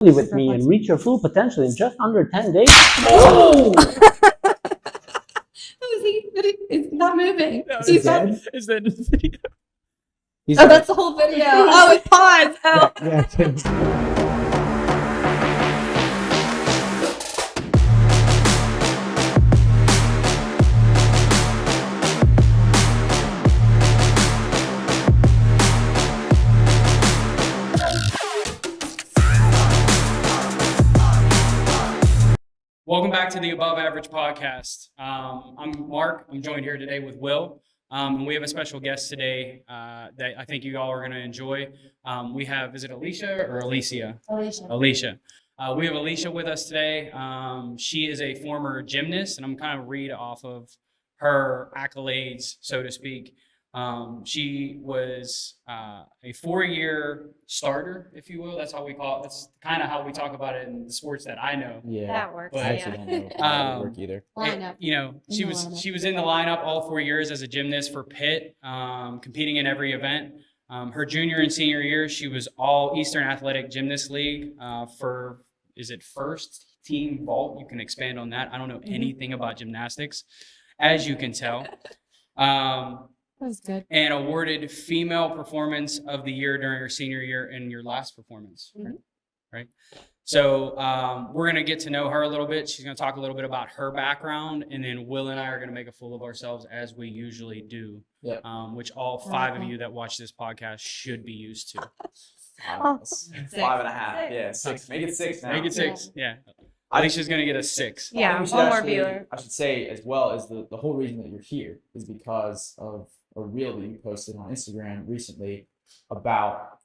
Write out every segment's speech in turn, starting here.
with me and reach your full potential in just under 10 days. Oh! It's not moving. No, is dead? Is that the video? Oh, that's the whole video. Oh, it's paused. Oh. Yeah. Welcome back to the Above Average Podcast. I'm Mark. I'm joined here today with Will. And we have a special guest today that I think you all are going to enjoy. We have, is it Alecia or Alecia? Alecia. We have Alecia with us today. She is a former gymnast, and I'm kind of read off of her accolades, so to speak. She was a 4-year starter, if you will. That's how we call it. That's kind of how we talk about it in the sports that I know. Yeah, that works. But I actually don't know how that would work either. And, you know, she was in the lineup all 4 years as a gymnast for Pitt, competing in every event. Her junior and senior year, she was all Eastern Athletic Gymnast League for, is it first team vault? You can expand on that. I don't know anything about gymnastics, as you can tell. That was good. And awarded Female Performance of the Year during her senior year and your last performance, right? So we're going to get to know her a little bit. She's going to talk a little bit about her background, and then Will and I are going to make a fool of ourselves as we usually do, which all 5 of you that watch this podcast should be used to. 5.5. Yeah, 6. Make it 6 now. Make it 6. Yeah. Alicia's going to get a 6. Yeah, one more viewer. I should say as well is the whole reason that you're here is because of a reel that you posted on Instagram recently about,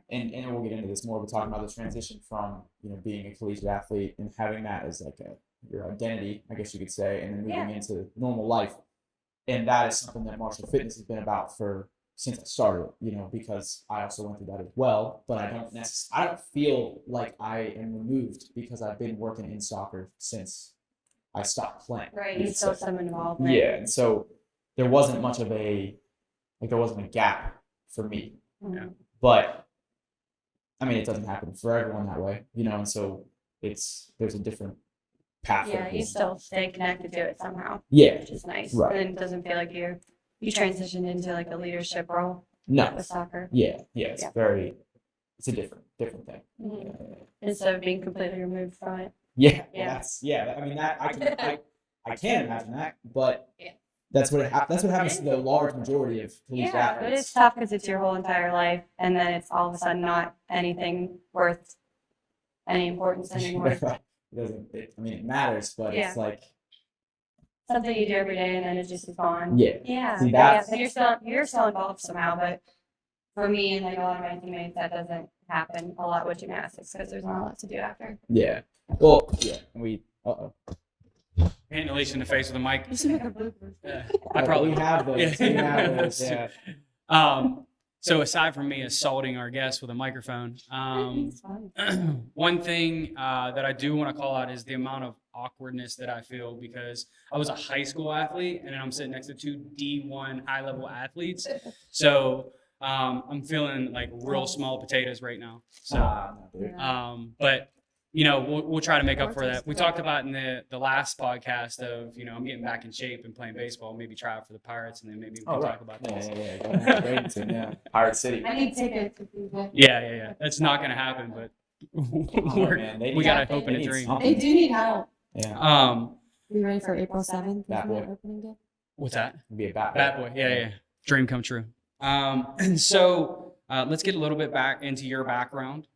and we'll get into this more, but talking about the transition from, you know, being a collegiate athlete and having that as like your identity, I guess you could say, and then moving into normal life. And that is something that martial fitness has been about since I started, you know, because I also went through that as well, but I don't feel like I am removed because I've been working in soccer since I stopped playing. Right, you still have some involvement. Yeah, and so there wasn't much of there wasn't a gap for me. Mm-hmm. But I mean, it doesn't happen for everyone that way, you know, and so there's a different path. Yeah, you still stay connected to it somehow. Yeah. Which is nice. Right. And it doesn't feel like you transitioned into like a leadership role No. with soccer. Yeah, it's a different thing. Mm-hmm. Instead of being completely removed from it. Yeah. Yeah. I mean, that I can't imagine that, but that's what happens to the large majority of collegiate athletes. But it's tough because it's your whole entire life, and then it's all of a sudden not anything worth any importance anymore. It matters, but it's like something you do every day, and then it just is gone. Yeah. See, So you're still involved somehow, but for me and like a lot of my teammates, that doesn't happen a lot with gymnastics because there's not a lot to do after. Yeah. Well, yeah. We. Hitting Alecia in the face with a mic. You should make a blooper. Yeah, I probably have those. Yeah. We have those. Yeah. So aside from me assaulting our guests with a microphone, one thing that I do want to call out is the amount of awkwardness that I feel because I was a high school athlete and I'm sitting next to 2 D1 high-level athletes. So I'm feeling like real small potatoes right now. So, but you know, we'll try to make up for that. We talked about in the last podcast of, you know, I'm getting back in shape and playing baseball, maybe try out for the Pirates, and then maybe we can talk about this. Yeah. Pirate City. I need tickets. Yeah. That's not going to happen, but we got to hope and a dream. They do need help. Yeah. You ready for April 7th? Bat Boy. Opening day? What's that? Be a bat boy. Bat Boy. Yeah. Dream come true. And so let's get a little bit back into your background.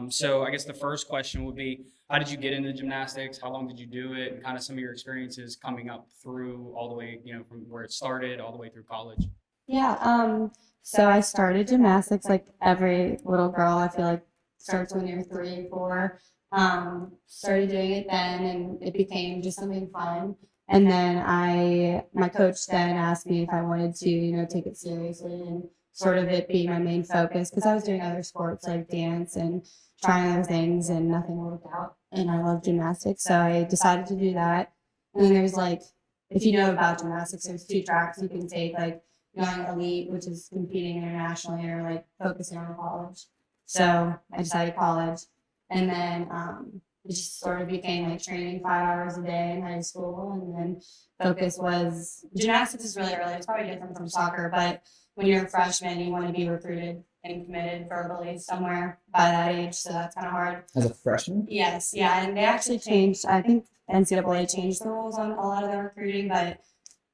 So I guess the first question would be, how did you get into gymnastics? How long did you do it? And kind of some of your experiences coming up through all the way, you know, from where it started all the way through college. Yeah. So I started gymnastics like every little girl, I feel like starts when you're 3, 4. Started doing it then and it became just something fun. And then my coach then asked me if I wanted to, you know, take it seriously and sort of it being my main focus because I was doing other sports like dance and trying other things and nothing worked out. And I love gymnastics, so I decided to do that. And then there's like, if you know about gymnastics, there's 2 tracks you can take, like going elite, which is competing internationally, or like focusing on college. So I decided college. And then it just sort of became like training 5 hours a day in high school. And then focus was gymnastics is really early. It's probably different from soccer, but when you're a freshman, you want to be recruited and committed verbally somewhere by that age. So that's kind of hard. As a freshman? Yes, yeah. And they actually changed, I think NCAA changed the rules on a lot of the recruiting, but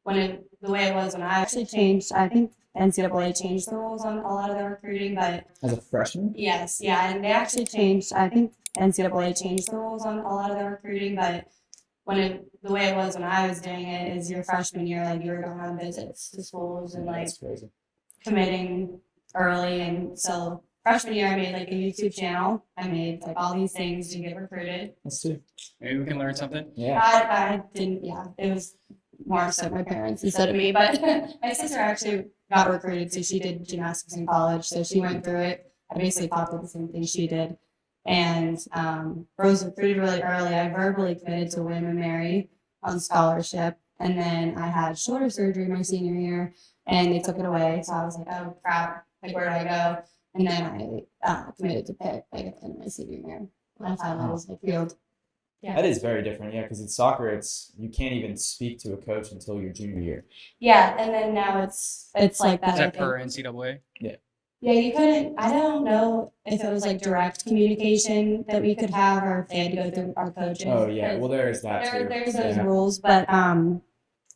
the way it was when I actually changed, I think NCAA changed the rules on a lot of the recruiting, but As a freshman? yes, yeah, and they actually changed. I think NCAA changed the rules on a lot of the recruiting, but the way it was when I was doing it is your freshman year, like you were going on visits to schools and like That's crazy. committing early, and so freshman year I made like a YouTube channel. I made like all these things to get recruited. Let's see. Maybe we can learn something. Yeah. I didn't. Yeah, it was more so my parents instead of me. But my sister actually got recruited, so she did gymnastics in college. So she went through it. I basically copied the same thing she did, and was recruited really early. I verbally committed to William and Mary on scholarship, and then I had shoulder surgery my senior year, and they took it away. So I was like, oh crap, like where do I go? And then I committed to Pitt like at the end of my senior year. And I finally was like healed. Yeah. That is very different, yeah, because in soccer, you can't even speak to a coach until your junior year. Yeah, and then now it's like that. Is I that think. per NCAA? Yeah, you couldn't. I don't know if it was like direct communication that we could have, or if they had to go through our coaches. Oh yeah, well there is that too. There's those Yeah. rules, but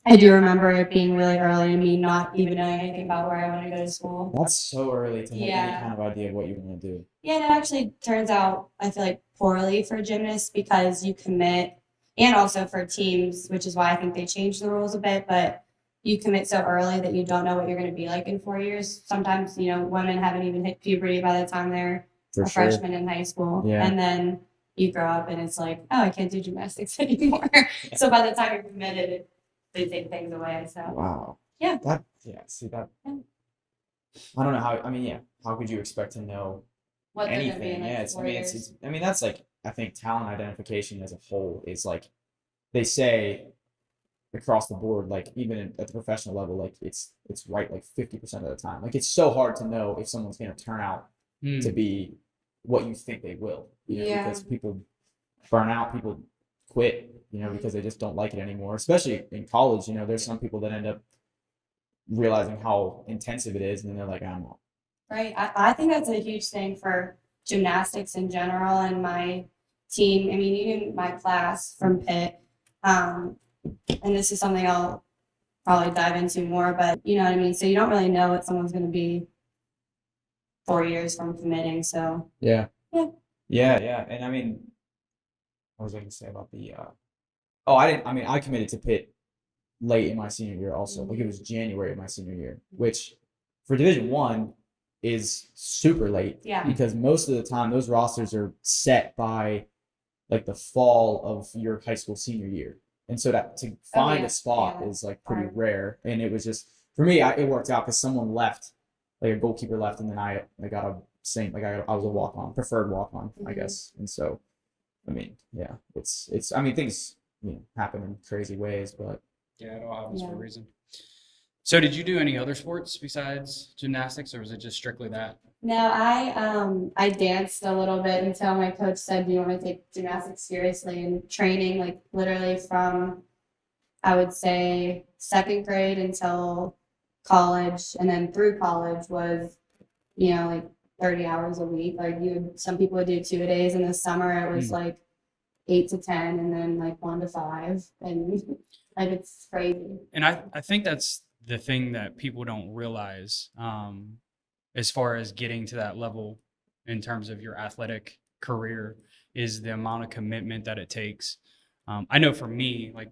I do remember it being really early and me not even knowing anything about where I want to go to school. That's so early to have any Yeah. kind of idea of what you want to do. Yeah, and it actually turns out, I feel like, poorly for gymnasts because you commit, and also for teams, which is why I think they changed the rules a bit, but you commit so early that you don't know what you're going to be like in 4 years. Sometimes, women haven't even hit puberty by the time they're For a sure. freshman in high school. Yeah. And then you grow up and it's like, oh, I can't do gymnastics anymore. So by the time you're committed, they take things away. So Wow. Yeah. See that. Yeah. I don't know how. I mean, yeah. How could you expect to know what they're going to be anything? in like Yeah. 4 years. It's that's like, I think talent identification as a whole is like, they say across the board, like even at the professional level, like it's right like 50% of the time. Like it's so hard to know if someone's going to turn out to be what you think they will. Yeah. Because people burn out, people quit, because they just don't like it anymore. Especially in college, there's some people that end up realizing how intensive it is, and then they're like, I'm not. Right. I think that's a huge thing for gymnastics in general and my team. I mean, even my class from Pitt. And this is something I'll probably dive into more, but you know what I mean? So you don't really know what someone's going to be 4 years from committing. So Yeah. Yeah. Yeah. And I mean, what was I going to say about the, I committed to Pitt late in my senior year also. Like it was January of my senior year, which for Division I is super late. Yeah. Because most of the time those rosters are set by like the fall of your high school senior year. And so to find yeah. a spot Yeah. is like pretty Hard. rare. And it was just, for me, it worked out because someone left, like a goalkeeper left, and then I got I was a walk-on, preferred walk-on, I Mhm. guess. And so, I mean, yeah, I mean, things, happen in crazy ways, but Yeah, it all happens for a Yeah. reason. So did you do any other sports besides gymnastics, or was it just strictly that? No, I danced a little bit until my coach said, "Do you want to take gymnastics seriously?" And training, like literally from, I would say, second grade until college, and then through college was, like 30 hours a week. Like some people would do 2 days in the summer. It was like 8 to 10, and then like 1 to 5, and like it's crazy. And I think that's the thing that people don't realize, as far as getting to that level in terms of your athletic career, is the amount of commitment that it takes. I know for me, like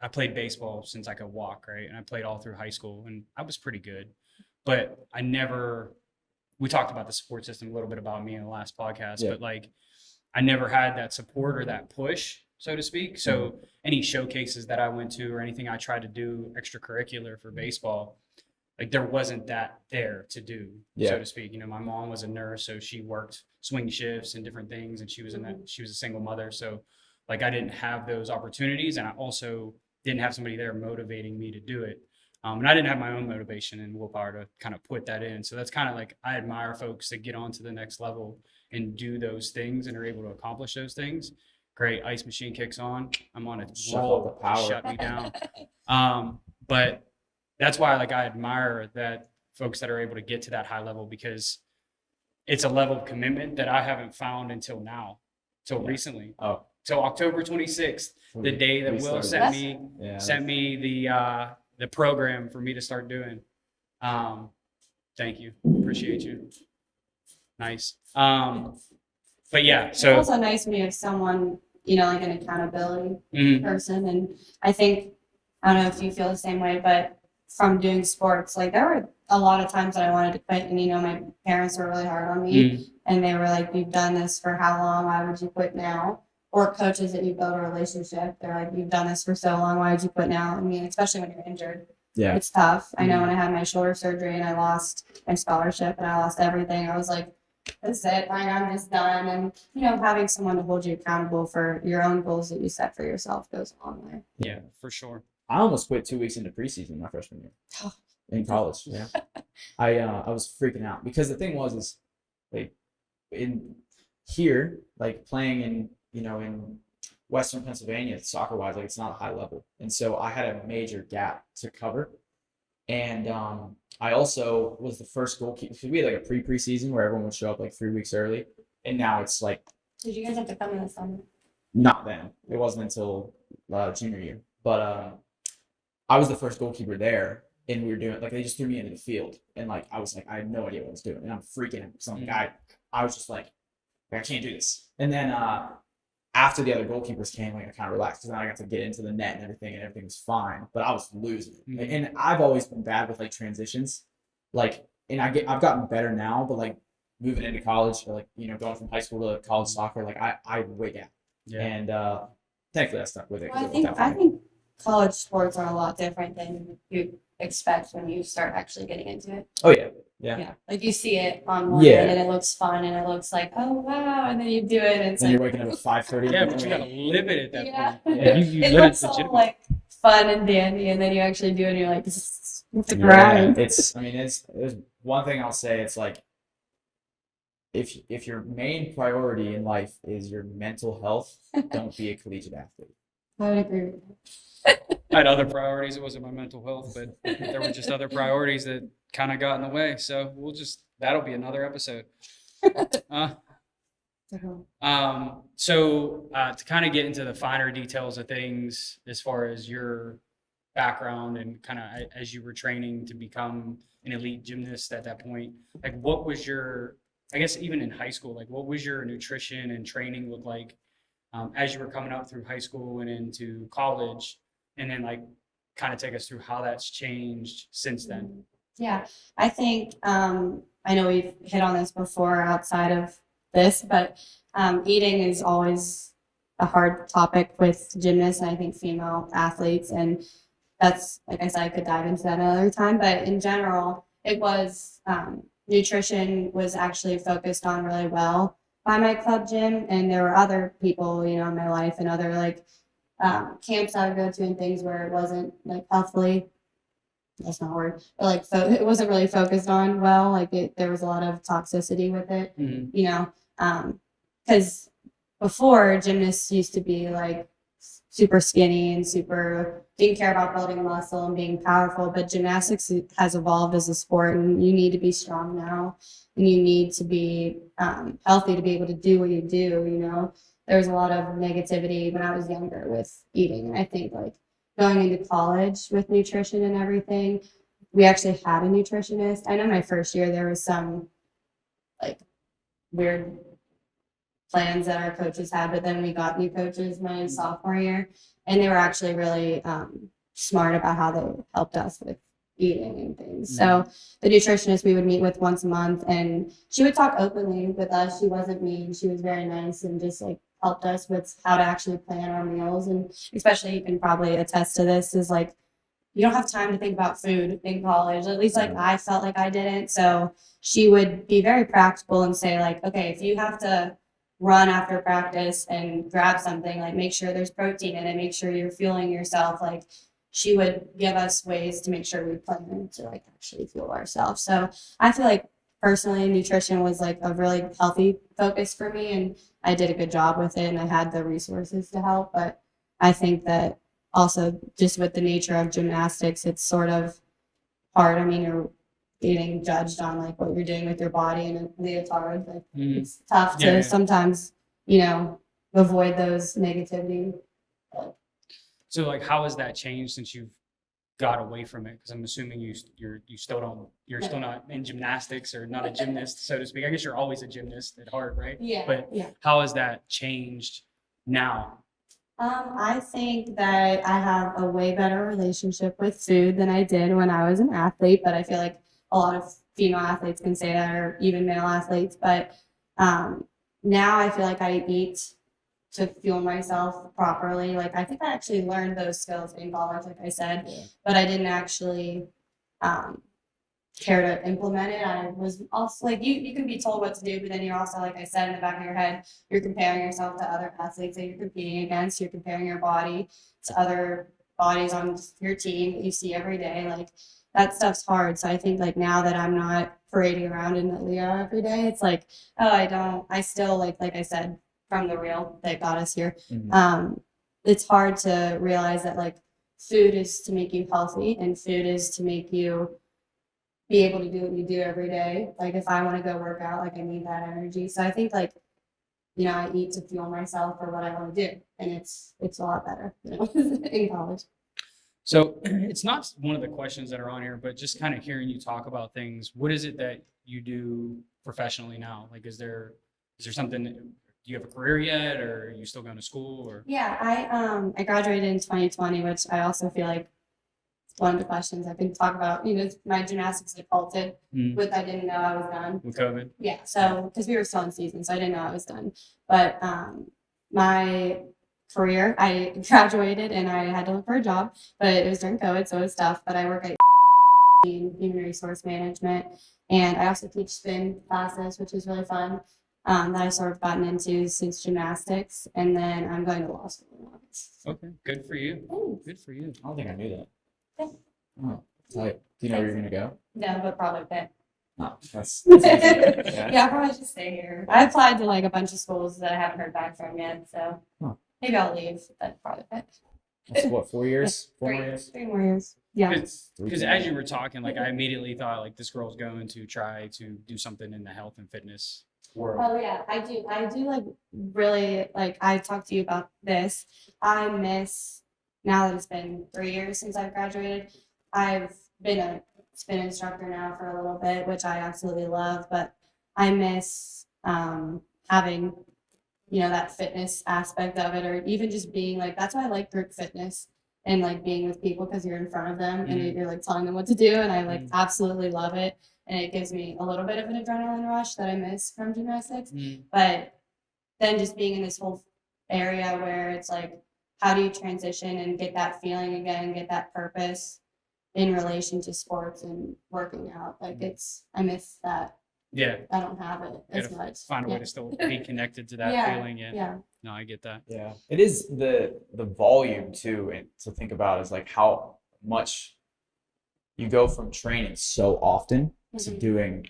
I played baseball since I could walk, right? And I played all through high school, and I was pretty good, but we talked about the support system a little bit about me in the last podcast, Yeah. but like I never had that support or that push, so to speak. So any showcases that I went to or anything I tried to do extracurricular for baseball, like there wasn't that there to do, Yeah. so to speak. My mom was a nurse, so she worked swing shifts and different things, and she was she was a single mother. So like I didn't have those opportunities, and I also didn't have somebody there motivating me to do it. And I didn't have my own motivation and willpower to kind of put that in. So that's kind of like, I admire folks that get on to the next level and do those things and are able to accomplish those things, great. Ice machine kicks on. I'm on a Shut roll. the power. Shut me down. But that's why like I admire that folks that are able to get to that high level, because it's a level of commitment that I haven't found until now, till recently. Oh, So October 26th, the day that we Will started. sent me the program for me to start doing. Thank you. Appreciate you. Nice. But yeah, It's so also nice when you have someone, you know, like an accountability mhm, person. And I think, I don't know if you feel the same way, but from doing sports, like there were a lot of times that I wanted to quit, and you know, my parents were really hard on me, mhm, and they were like, "You've done this for how long? Why would you quit now?" Or coaches that you build a relationship, they're like, "You've done this for so long. Why would you quit now?" I mean, especially when you're injured, Yeah. it's tough. I know when I had my shoulder surgery and I lost my scholarship and I lost everything, I was like, "That's it. Like, I'm just done." And you know, having someone to hold you accountable for your own goals that you set for yourself goes a long way. yeah, for sure. I almost quit 2 weeks into preseason my freshman year in college. Yeah, I was freaking out because the thing was is like in here, like playing in in Western Pennsylvania soccer wise, like it's not a high level, and so I had a major gap to cover, and I also was the first goalkeeper. We had like a preseason where everyone would show up like 3 weeks early, and now it's like Did you guys have to come in the summer? not then. It wasn't until junior year, but I was the first goalkeeper there, and we were doing like they just threw me into the field, and like I was like I had no idea what I was doing, and I'm freaking out. So I was just like I can't do this. And then after the other goalkeepers came, like I kind of relaxed because then I got to get into the net and everything was fine. But I was losing it, Mhm. and I've always been bad with like transitions, like and I've gotten better now, but like moving into college or like going from high school to college soccer, like I wig out, Yeah. and thankfully I stuck with it. 'Cause Well, it worked out for I me. think college sports are a lot different than you expect when you start actually getting into it. Oh yeah. Yeah. Yeah, like you see it online Yeah. and it looks fun and it looks like, oh wow, and then you do it and it's Then like, you're waking up at 5:30. Yeah, but you gotta live it at that yeah, point. Yeah. You it live looks it all legitimately. like fun and dandy, and then you actually do it and you're like, this is the Yeah, grind. there's one thing I'll say. It's like if your main priority in life is your mental health, don't be a collegiate athlete. I would agree with you. I had other priorities. It wasn't my mental health, but there were just other priorities that kind of got in the way. So that'll be another episode. So to kind of get into the finer details of things as far as your background and kind of as you were training to become an elite gymnast at that point, like what was your, I guess even in high school, like what was your nutrition and training look like as you were coming up through high school and into college, and then like kind of take us through how that's changed since then. Yeah, I think I know we've hit on this before outside of this, but eating is always a hard topic with gymnasts and I think female athletes, and that's, like I said, I could dive into that another time, but in general, it was nutrition was actually focused on really well by my club gym, and there were other people, you know, in my life and other like camps I would go to and things where it wasn't like healthily, that's not a word, but like it wasn't really focused on well, like there was a lot of toxicity with it, Mhm. you know, because before gymnasts used to be like super skinny and super didn't care about building muscle and being powerful, but gymnastics has evolved as a sport, and you need to be strong now, and you need to be healthy to be able to do what you do. You know, there's a lot of negativity when I was younger with eating, and I think like going into college with nutrition and everything, we actually had a nutritionist. I know my first year there was some like weird plans that our coaches had, but then we got new coaches my sophomore year, and they were actually really smart about how they helped us with eating and things. So the nutritionist we would meet with once a month, and she would talk openly with us. She wasn't mean. She was very nice and just like helped us with how to actually plan our meals. And especially, you can probably attest to this, is like you don't have time to think about food in college. At least like I felt like I didn't. So she would be very practical and say like, okay, if you have to run after practice and grab something, like make sure there's protein in it, make sure you're fueling yourself. Like she would give us ways to make sure we plan to like actually fuel ourselves. So I feel like personally, nutrition was like a really healthy focus for me, and I did a good job with it, and I had the resources to help. But I think that also just with the nature of gymnastics, it's sort of hard. I mean, you're getting judged on like what you're doing with your body in a leotard. Like it's tough to Yeah. sometimes, avoid those negativity. So like, how has that changed since you've got away from it? Because I'm assuming you're still not in gymnastics or not a gymnast, so to speak. I guess you're always a gymnast at heart, right? Yeah. But yeah. how has that changed now? I think that I have a way better relationship with food than I did when I was an athlete, but I feel like a lot of female athletes can say that, or even male athletes. But now I feel like I eat to fuel myself properly. Like I think I actually learned those skills in college, like I said, but I didn't actually care to implement it. I was also like, you can be told what to do, but then you're also, like I said, in the back of your head, you're comparing yourself to other athletes that you're competing against. You're comparing your body to other bodies on your team that you see every day. Like that stuff's hard. So I think like now that I'm not parading around in the Leo every day, it's like, I still like I said, from the reel that got us here. It's hard to realize that like food is to make you healthy, and food is to make you be able to do what you do every day. Like if I want to go work out, like I need that energy. So I think like, I eat to fuel myself for what I want to do. And it's a lot better, in college. So it's not one of the questions that are on here, but just kind of hearing you talk about things, what is it that you do professionally now? Like, is there something, do you have a career yet, or are you still going to school, or? Yeah, I graduated in 2020, which I also feel like one of the questions I can talk about. My gymnastics had halted with I didn't know I was done. With COVID? Yeah, so because we were still in season, so I didn't know I was done. But my career, I graduated and I had to look for a job, but it was during COVID, so it was tough. But I work at in human resource management, and I also teach spin classes, which is really fun. That I sort of gotten into since gymnastics, and then I'm going to law school in August. Okay, good for you. Thanks. Good for you. I don't think I knew that. Okay. Oh, tight. Do you know where you're gonna go? No, but probably Pitt. No, that's easy. Yeah. Yeah, I'll probably just stay here. I applied to like a bunch of schools that I haven't heard back from yet, so maybe I'll leave, but probably Pitt. That's what, 4 years? 4 more years? 3 more years. Yeah. Because as you were talking, like I immediately thought like this girl's going to try to do something in the health and fitness world. Oh yeah, I do like really like I talked to you about this. I miss, now that it's been 3 years since I've graduated, I've been a spin instructor now for a little bit, which I absolutely love, but I miss having, that fitness aspect of it, or even just being like, that's why I like group fitness and like being with people, because you're in front of them and you're like telling them what to do, and I like absolutely love it. And it gives me a little bit of an adrenaline rush that I miss from gymnastics. But then just being in this whole area where it's like, how do you transition and get that feeling again, get that purpose in relation to sports and working out? Like I miss that. Yeah. I don't have it as Gotta much. find a way to still be connected to that feeling. Yeah. No, I get that. Yeah. It is the volume too, and to think about is like how much you go from training so often to doing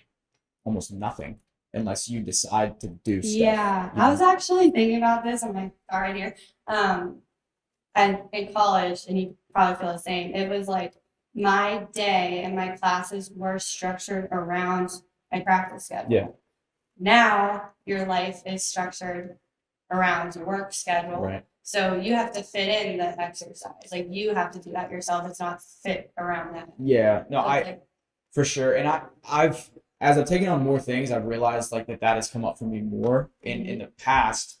almost nothing unless you decide to do stuff. Yeah. I was actually thinking about this on my car right here. And in college, and you probably feel the same, it was like my day and my classes were structured around my practice schedule. Yeah. Now your life is structured around your work schedule. Right. So you have to fit in the exercise. Like you have to do that yourself. It's not fit around that. Yeah. No, So for sure. And I've as I've taken on more things, I've realized like that has come up for me more in the past.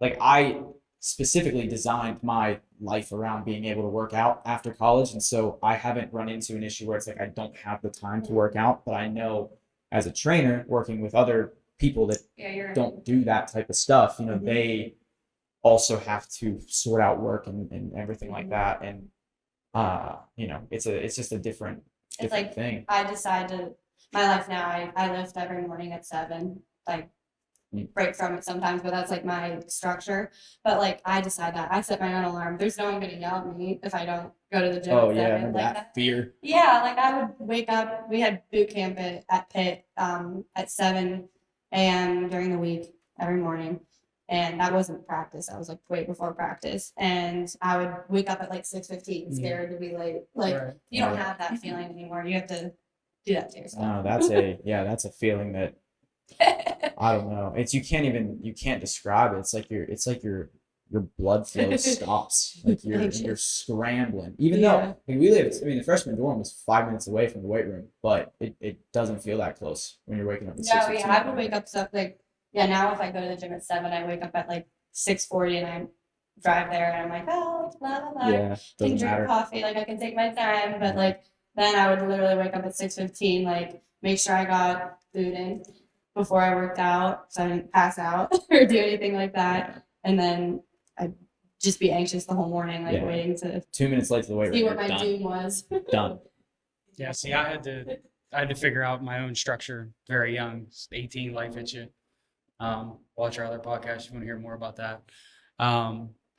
Like I specifically designed my life around being able to work out after college, and so I haven't run into an issue where it's like I don't have the time to work out. But I know as a trainer working with other people that don't do that type of stuff, they also have to sort out work and everything like that. And it's just a different like thing. I decide to, my life now, I lift every morning at 7. Like break from it sometimes, but that's like my structure. But like I decide that I set my own alarm. There's no one gonna yell at me if I don't go to the gym. Oh at yeah, 7. remember Like that fear? yeah, like I would wake up. We had boot camp at Pitt at 7 a.m. during the week every morning. And that wasn't practice. That was like way before practice. And I would wake up at like 6:15, scared to be late. Like Right. you don't have that feeling anymore. You have to do that to yourself. No, that's a feeling that I don't know. It's you can't describe it. It's like your blood flow stops. Like you're scrambling. Even though the freshman dorm was 5 minutes away from the weight room, but it doesn't feel that close when you're waking up at 6:15. No, yeah, I would wake up stuff like now if I go to the gym at 7, I wake up at like 6:40 and I drive there and I'm like, oh, blah blah blah. Yeah, Can doesn't drink matter. coffee, like I can take my time, but like then I would literally wake up at 6:15, like make sure I got food in before I worked out so I didn't pass out or do anything like that. And then I'd just be anxious the whole morning, like Yeah. waiting to 2 minutes late to the weight see room. what You're my done. doom was. Done. Yeah, see, I had to figure out my own structure very young. 18, life hits you. Watch our other podcast if you want to hear more about that.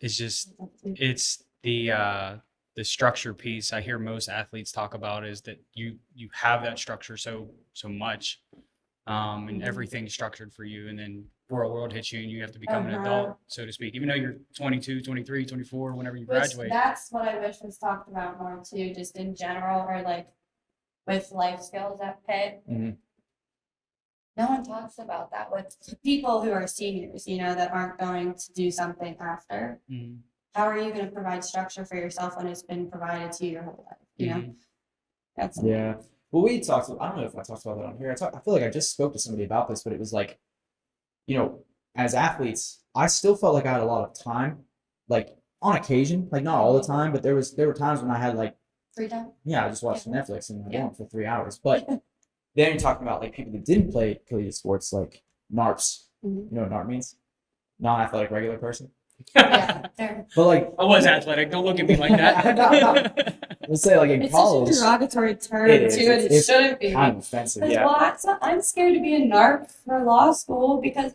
It's the structure piece I hear most athletes talk about is that you have that structure so much, and everything's structured for you, and then real world hits you and you have to become an adult, so to speak, even though you're 22, 23, 24, whenever you graduate. That's what I wish was talked about more too, just in general, or like with life skills at Pitt. Mhm. No one talks about that with people who are seniors, that aren't going to do something after. Mhm. How are you going to provide structure for yourself when it's been provided to you your whole life? You know, Mhm. that's Yeah. Well, we talked. I don't know if I talked about that on here. I feel like I just spoke to somebody about this, but it was like, as athletes, I still felt like I had a lot of time, like on occasion, like not all the time, but there were times when I had like, free time. I just watched Netflix in my Yeah. dorm for 3 hours. But then you're talking about like people that didn't play collegiate sports, like NARPs. Mhm. You know what NARP means? Non-athletic regular person. Yeah, they're, But like, I was athletic. Don't look at me like that. let's say like in it's college, such a derogatory term It is. too, and it It's shouldn't be. kind of offensive. Because, Yeah. well, I'm scared to be a NARP for law school because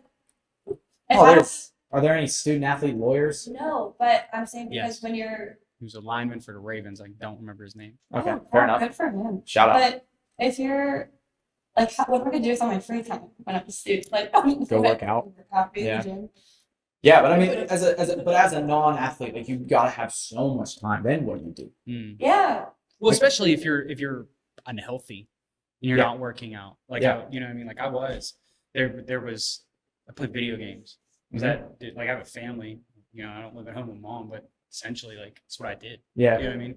if Oh, I are there any student athlete lawyers? no, but I'm saying because Yes. when you're He was a lineman for the Ravens. I don't remember his name. Okay, oh, fair enough. good for him. Shout out. But if you're like, what am I gonna do with all my free time when I'm a student? Like, Go work out. Be in Yeah. the gym. Yeah, but I mean, as a non-athlete, like you gotta have so much time. Then what do you do? Mm. Yeah. Well, especially if you're unhealthy and you're Yeah. not working out. Like Yeah. you know what I mean? Like I was there was I played video games. Was Mm-hmm. that like I have a family, I don't live at home with mom, but essentially like that's what I did. Yeah. You know what I mean?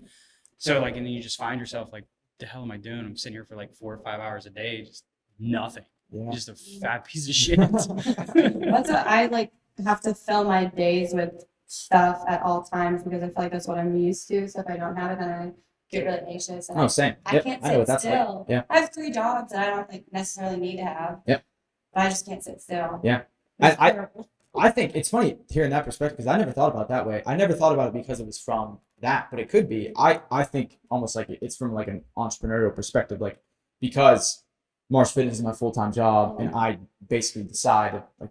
So like and then you just find yourself like, the hell am I doing? I'm sitting here for like 4 or 5 hours a day, just nothing. Yeah. Just a fat piece of shit. That's what I like have to fill my days with stuff at all times because I feel like that's what I'm used to. So if I don't have it, then I get really anxious. And Oh, same. I Yep, can't I know what sit that's still. like. Yeah. I have 3 jobs that I don't like necessarily need to have. Yep. But I just can't sit still. Yeah. It's I terrible. I think it's funny hearing that perspective because I never thought about it that way. I never thought about it because it was from that, but it could be. I think almost like it's from like an entrepreneurial perspective, like because Marsh Fitness is my full-time job and I basically decide like,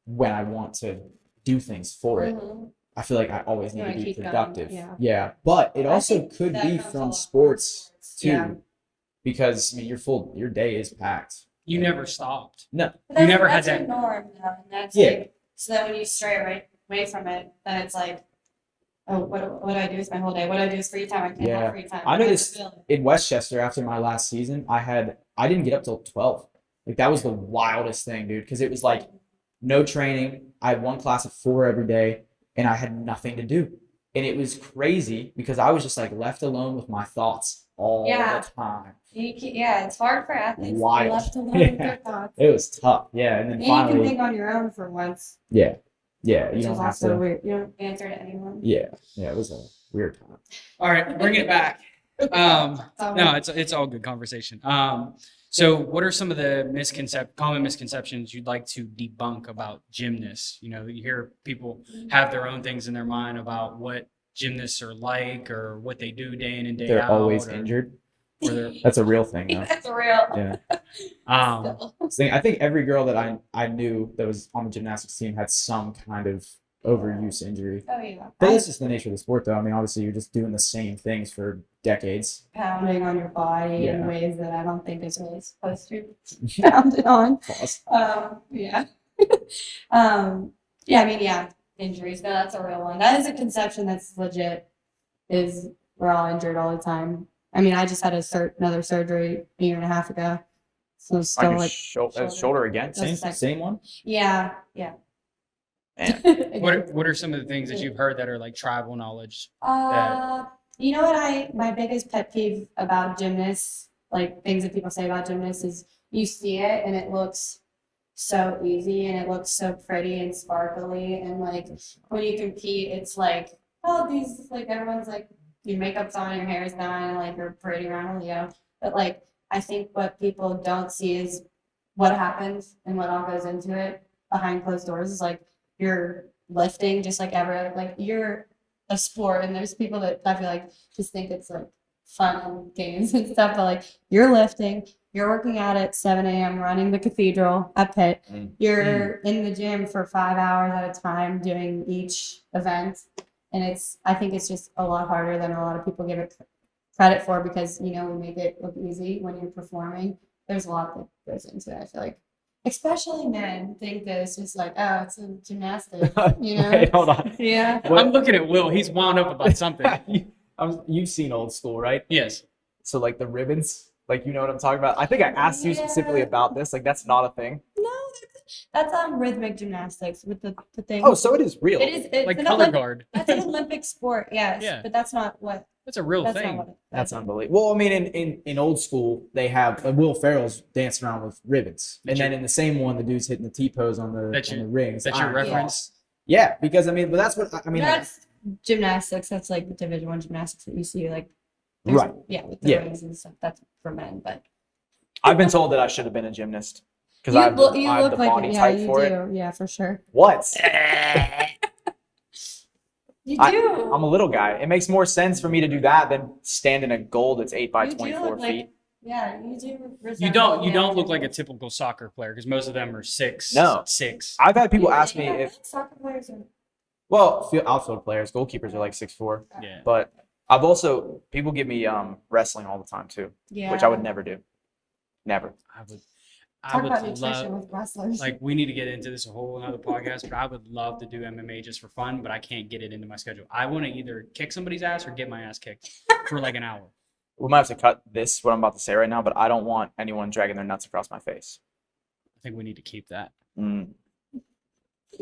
when I want to do things for it. Mhm. I feel like I always You need to wanna be keep going, productive. yeah. But it I also think could that be comes from along sports with too, yeah. because I mean your day is packed. You never stopped. No, But You never had that's that- your norm though, and that's Yeah. like, so then when you stray right away from it, then it's like, oh, what do I do with my whole day? What do I do with free time? I can't Yeah. have free time. I have to noticed fill it. in Westchester after my last season, I didn't get up till 12. Like that was the wildest thing, dude, because it was like no training. I had one class at 4 every day, and I had nothing to do, and it was crazy because I was just like left alone with my thoughts all Yeah. the time. It's hard for athletes Wild. to be left alone with Yeah. their thoughts. It was tough, yeah. And then And you can finally, think on your own for once, yeah, you which don't is have also to. weird. You don't answer to anyone. Yeah, it was a weird time. All right, bring it back. No, it's all good conversation. So what are some of the common misconceptions you'd like to debunk about gymnasts? You hear people have their own things in their mind about what gymnasts are like or what they do day in and day They're out. always or- injured. Or they're, That's a real thing, though. That's real. Yeah. Still. I think every girl that I knew that was on the gymnastics team had some kind of overuse injury. Oh yeah. But it's just the nature of the sport, though. I mean, obviously, you're just doing the same things for decades. Pounding on your body in Yeah. ways that I don't think is really supposed to be pounded on. Pause. Yeah. Yeah, I mean, yeah, injuries. No, that's a real one. That is a conception that's legit. Is we're all injured all the time. I mean, I just had another surgery a year and a half ago. So it's still like Shoulder again. That's the Same one. yeah. Man. what are some of the things that you've heard that are like tribal knowledge? You know what my biggest pet peeve about gymnasts, like things that people say about gymnasts, is you see it and it looks so easy and it looks so pretty and sparkly, and like when you compete it's like, oh, these, like, everyone's like, your makeup's on, your hair's done, and like you're parading around a Leo. But like I think what people don't see is what happens and what all goes into it behind closed doors. Is like you're lifting just like every other, like you're a sport, and there's people that I feel like just think it's like fun and games and stuff, but like you're lifting, you're working out at 7 a.m. running the cathedral at Pitt, you're in the gym for 5 hours at a time doing each event, and I think it's just a lot harder than a lot of people give it credit for, because we make it look easy when you're performing. There's a lot that goes into it. I feel like especially men think that it's just like, oh, it's a gymnastics, Wait, hold on. Yeah. I'm looking at Will. He's wound up about something. You've seen Old School, right? Yes. So like the ribbons, like you know what I'm talking about. I think I asked you specifically about this. Like that's not a thing. No, that's rhythmic gymnastics with the thing. Oh, so it is real. It is. It's Like an color guard. That's an Olympic sport, yes. Yeah. But that's not what. That's a real That's thing. not what. That's unbelievable. Well, I mean, in Old School, they have Will Ferrell's dancing around with ribbons, and then in the same one, the dude's hitting the T pose on the rings. That's your reference. Yeah, because I mean, but that's what I mean. That's gymnastics. That's like the Division I gymnastics that you see, like. Right. Yeah, with the rings and stuff. That's for men, but. I've been told that I should have been a gymnast because You I have look the like body it. Yeah, type you for do. it. Yeah, for sure. What? You do. I'm a little guy. It makes more sense for me to do that than stand in a goal that's 8 by You do 24 look like- feet. Yeah, you do. You don't look like a typical soccer player because most of them are 6'6". No. I've had people ask me if, soccer players are. well, outfield players, goalkeepers are like 6'4". Yeah. but I've also, people give me wrestling all the time too, Yeah. which I would never do. Never. I Talk would about nutrition love, with wrestlers. like, we need to get into this a whole another podcast, but I would love to do MMA just for fun, but I can't get it into my schedule. I want to either kick somebody's ass or get my ass kicked for like an hour. We might have to cut this, what I'm about to say right now, but I don't want anyone dragging their nuts across my face. I think we need to keep that. Mm.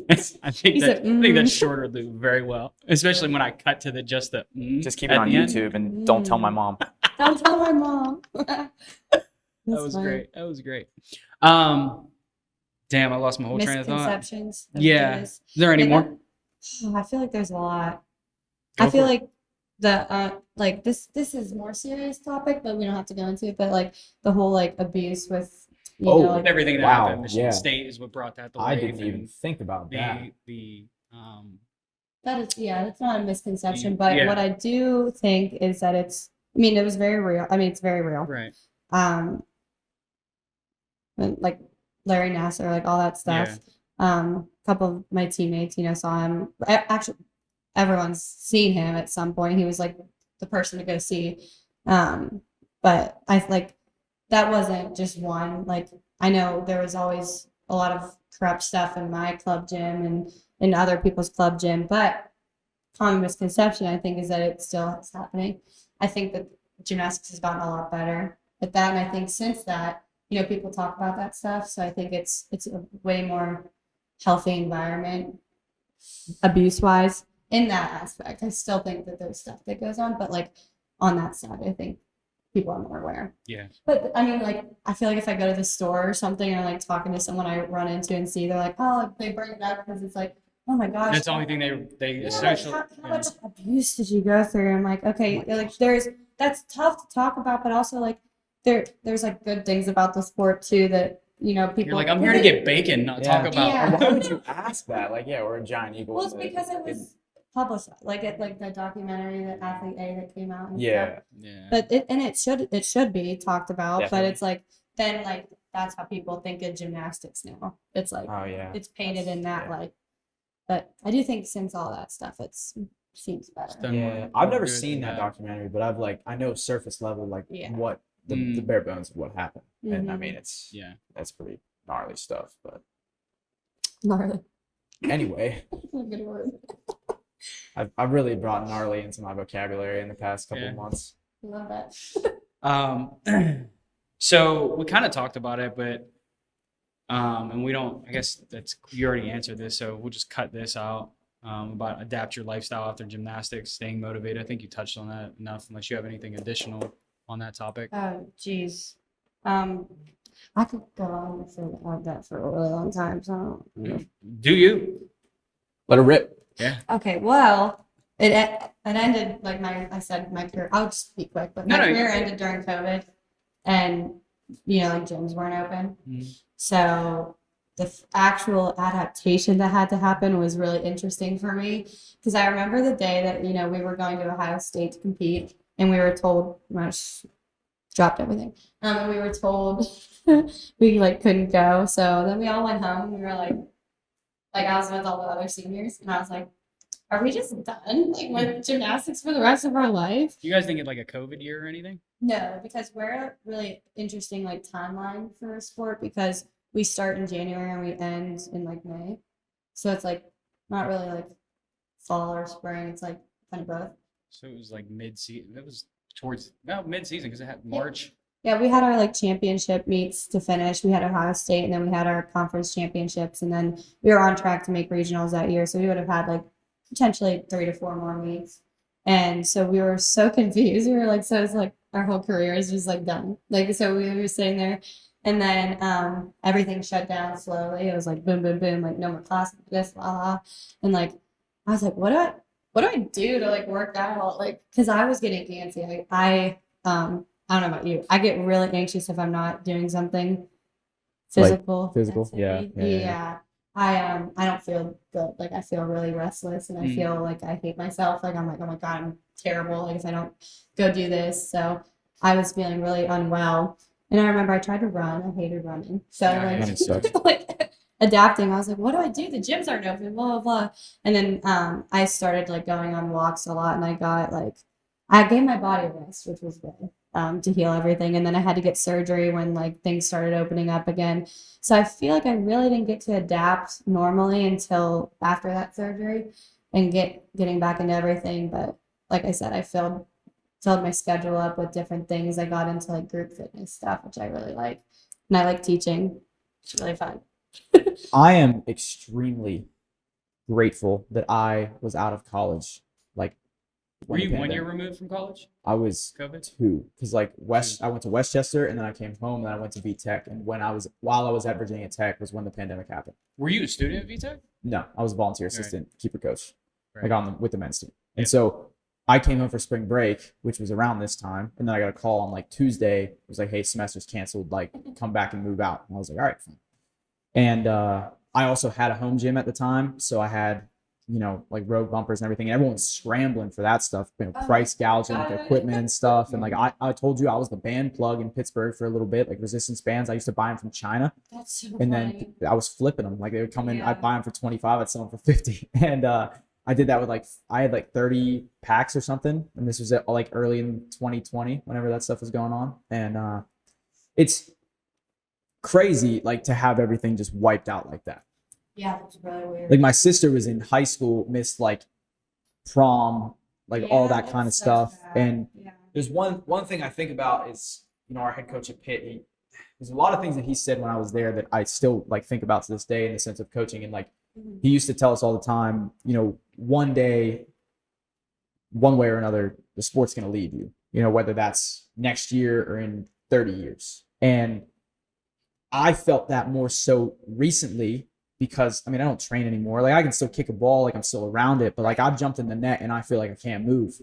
I think that's shorter Lou very well, especially when I cut to just the Just keep it at on the end. YouTube and don't tell my mom. Don't tell my mom. That was great. That was great. Damn, I lost my whole train of thought. Misconceptions. of Yeah. gymnasts. Is there any Yeah, more? I feel like there's a lot. Go I feel for it. like the like this is more serious topic, but we don't have to go into it. But like the whole like abuse with like, Everything that Wow, happened at Michigan yeah. State is what brought that to life. I didn't even and think about that. the that is that's not a misconception. But Yeah. what I do think is that it was very real. I mean, it's very real. right. And, like Larry Nassar, like all that stuff. A couple of my teammates, saw him. Actually, everyone's seen him at some point. He was like the person to go see. But I like that wasn't just one. Like I know there was always a lot of corrupt stuff in my club gym and in other people's club gym. But common misconception, I think, is that it still is happening. I think that gymnastics has gotten a lot better at that, and I think since that, people talk about that stuff. So I think it's a way more healthy environment, abuse-wise, in that aspect. I still think that there's stuff that goes on, but like on that side, I think people are more aware. Yeah. But I mean, like, I feel like if I go to the store or something and I'm like talking to someone I run into and see, they're like, oh, like, they bring it up because it's like, oh my gosh. That's the only thing they Yeah, essentially. like, how much abuse did you go through? I'm like, okay, like that's tough to talk about, but also like there's like good things about the sport too that people. You're like, I'm here to get bacon, not talk about. Yeah. Why would you ask that? Like, yeah, we're a giant eagle. Well, it's because it was publicized, like the documentary that Athlete A that came out and Yeah. stuff. Yeah. But it should be talked about, but Definitely. it's like then like that's how people think of gymnastics now. It's like Oh yeah. it's painted in that yeah. light. But I do think since all that stuff, seems better. done Yeah, more- I've more never good seen than that bad. documentary, but I know surface level like Yeah. what the Mm. bare bones of what happened, and I Mhm. mean it's Yeah. that's pretty gnarly stuff. But Gnarly. anyway, Good word. I've really brought gnarly into my vocabulary in the past couple Yeah. of months. Love that. So we kind of talked about it, but and we don't. I guess that's you already answered this, so we'll just cut this out. About adapt your lifestyle after gymnastics, staying motivated. I think you touched on that enough. Unless you have anything additional on that topic. Oh, geez. I could go on for that for a really long time. So Do you? Let it rip. okay, well, it ended like I said my career. I'll just be quick, but my No, career you- ended during COVID, and like gyms weren't open. Mhm. So the actual adaptation that had to happen was really interesting for me because I remember the day that we were going to Ohio State to compete, and we were told dropped everything. And we were told we couldn't go. So then we all went home. We were like I was with all the other seniors, and I was like, "Are we just done with gymnastics for the rest of our life?" You guys think it like a COVID year or anything? No, because we're a really interesting timeline for a sport because we start in January and we end in May. So it's not really fall or spring. It's kind of both. So it was like mid-season. It was towards mid-season because it had March. Yeah, we had our championship meets to finish. We had Ohio State, and then we had our conference championships, and then we were on track to make regionals that year. So we would have had potentially 3 to 4 more meets. And so we were so confused. We were so it's our whole career is just done. So we were sitting there, and then everything shut down slowly. It was boom, boom, boom, no more classes, this, la la. And I was like, what do I do to work out? Because I was getting antsy. I don't know about you. I get really anxious if I'm not doing something physical. physical? activity. Yeah. I don't feel good. I feel really restless, and I Mm. feel I hate myself. I'm oh my God, I'm terrible. If I don't go do this. So I was feeling really unwell. And I remember I tried to run. I hated running. So Yeah, running sucks. adapting, I was like, what do I do? The gyms aren't open, blah, blah, blah. And then I started going on walks a lot, and I got I gave my body a rest, which was good. To heal everything, and then I had to get surgery when things started opening up again. So I feel I really didn't get to adapt normally until after that surgery and getting back into everything. But like I said, I filled my schedule up with different things. I got into group fitness stuff, which I really like, and I like teaching. It's really fun. I am extremely grateful that I was out of college. Were you 1 pandemic. year removed from college? I was COVID? 2 because I went to Westchester, and then I came home, and then I went to VTech. And while I was at Virginia Tech was when the pandemic happened. Were you a student at VTech? No, I was a volunteer Right. assistant, keeper coach, Right. with the men's team. Yeah. And so I came home for spring break, which was around this time, and then I got a call on Tuesday. It was hey, semester's canceled. Come back and move out. And I was like, all right, fine. And I also had a home gym at the time, so I had road bumpers and everything. And everyone's scrambling for that stuff, price gouging God. equipment and stuff. And I told you I was the band plug in Pittsburgh for a little bit, resistance bands. I used to buy them from China, That's so and funny. then I was flipping them. They would come in, Yeah. I'd buy them for 25, I'd sell them for 50. And I did that with I had 30 packs or something. And this was at early in 2020, whenever that stuff was going on. And it's crazy to have everything just wiped out like that. Yeah, that's really weird. My sister was in high school, missed prom, all that kind of that's so stuff. sad. And Yeah. there's one thing I think about is our head coach at Pitt. There's a lot of things that he said when I was there that I still think about to this day in the sense of coaching. And Mhm. he used to tell us all the time, one day, one way or another, the sport's going to leave you. Whether that's next year or in 30 years. And I felt that more so recently. Because I don't train anymore. I can still kick a ball, I'm still around it, but I've jumped in the net and I feel I can't move.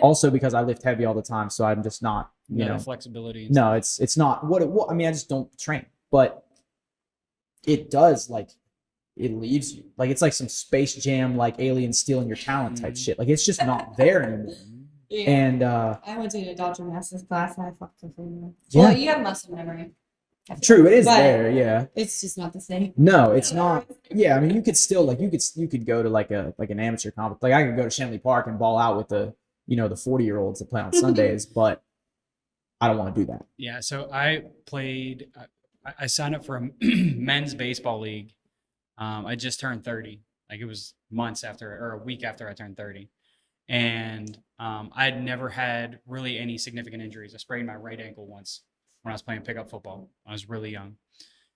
Also because I lift heavy all the time, so I'm just not, Yeah, flexibility. And No, it's not what I just don't train. But it does it leaves you. Like it's like some Space Jam, like alien stealing your talent type shit. Like it's just not there anymore. Yeah. And I went to an adult gymnastics class and I fucked with Yeah. Well, you have muscle memory. true, it is But there. Yeah. It's just not the same. No, it's not. Yeah, I mean, you could still like you could go to like an amateur comp. Like I could go to Shenley Park and ball out with the the 40-year-olds that play on Sundays, but I don't want to do that. Yeah, so I played. I signed up for a men's baseball league. I just turned 30. Like it was months after, or a week after I turned 30, and I'd never had really any significant injuries. I sprained my right ankle once when I was playing pickup football. I was really young,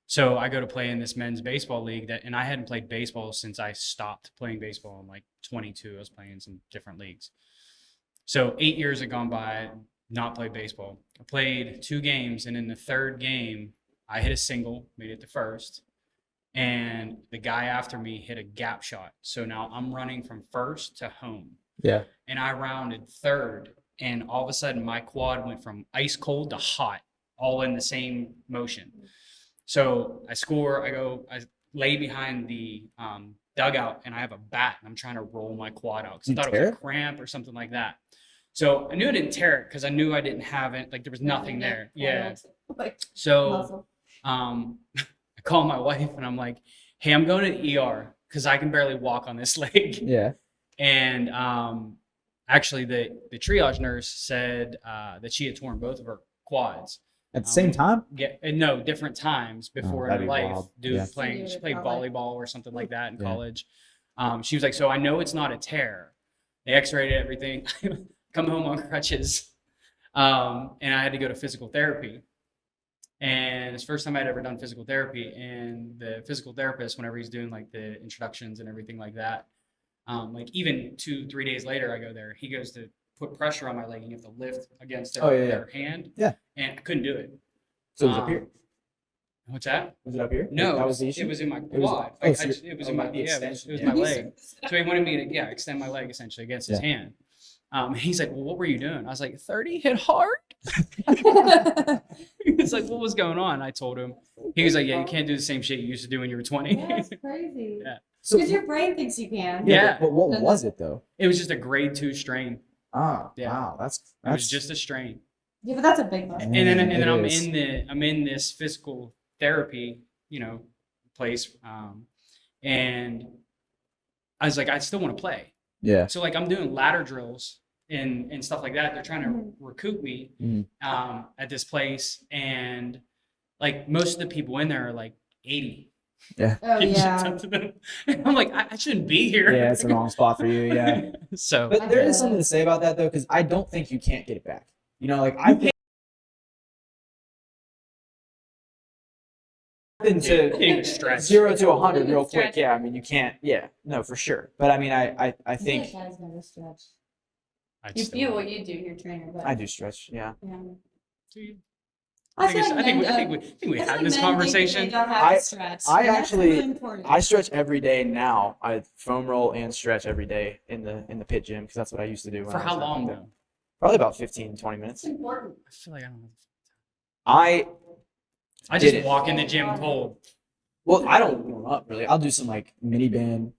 so I go to play in this men's baseball league and I hadn't played baseball since I stopped playing baseball. I'm like 22. I was playing in some different leagues. So 8 years had gone by, not played baseball. I played 2 games, and in the third game, I hit a single, made it to first, and the guy after me hit a gap shot. So now I'm running from first to home. Yeah. And I rounded third, and all of a sudden my quad went from ice cold to hot, all in the same motion. So I score, I lay behind the dugout, and I have a bat, and I'm trying to roll my quad out because I thought it was a cramp or something like that. So I knew I didn't tear it because I knew I didn't have it. Like there was nothing there. Yeah. So I call my wife and I'm like, hey, I'm going to the ER because I can barely walk on this leg. Yeah. And actually the triage nurse said that she had torn both of her quads. At the same time? Yeah, no, different times before in her that'd be life. wild. She played volleyball or something like that in college. She was like, so I know it's not a tear. They x-rayed everything. Come home on crutches. And I had to go to physical therapy. And it's the first time I'd ever done physical therapy. And the physical therapist, whenever he's doing like the introductions and everything like that, like even 2-3 days later, I go there, he goes to put pressure on my leg and you have to lift against their hand. Yeah. And I couldn't do it. So it was up here? What's that? Was it up here? No, That was the issue? it was in my It was- quad. oh, so It was in my, the yeah, extension, it was yeah. my leg. So he wanted me to, extend my leg essentially against his hand. He's like, well, what were you doing? I was like, 30 hit hard. He's like, what was going on? I told him. He was like, yeah, you can't do the same shit you used to do when you were 20. That's crazy. Yeah. So, Because your brain thinks you can. Yeah. But what was it though? It was just a grade 2 strain. Oh, Yeah. wow. It was just a strain. Yeah, but that's a big muscle. And then It I'm is. I'm in this physical therapy, place. And I was like, I still want to play. Yeah. So like I'm doing ladder drills and stuff like that. They're trying to recoup me at this place. And like most of the people in there are like 80. Yeah. Oh, Getting yeah. shit done to them. And I'm like, I shouldn't be here. Yeah, it's the wrong spot for you. Yeah. So But there is something to say about that though, because I don't think you can't get it back. Like I think getting stretched. 0 to 100 real quick. Stretch. Yeah, I mean you can't. Yeah, no, for sure. But I mean, I think guys never stretch. I You just feel don't- what you do, your trainer, but I do stretch. Yeah. yeah. I think we had this conversation. I actually- important. I stretch every day now. I foam roll and stretch every day in the pit gym because that's what I used to do. When For I was how up long there. though? Probably about 15, 20 minutes. It's important. I feel like I don't. I Just did it. walk in the gym cold. Well, I don't warm up really. I'll do some like mini band,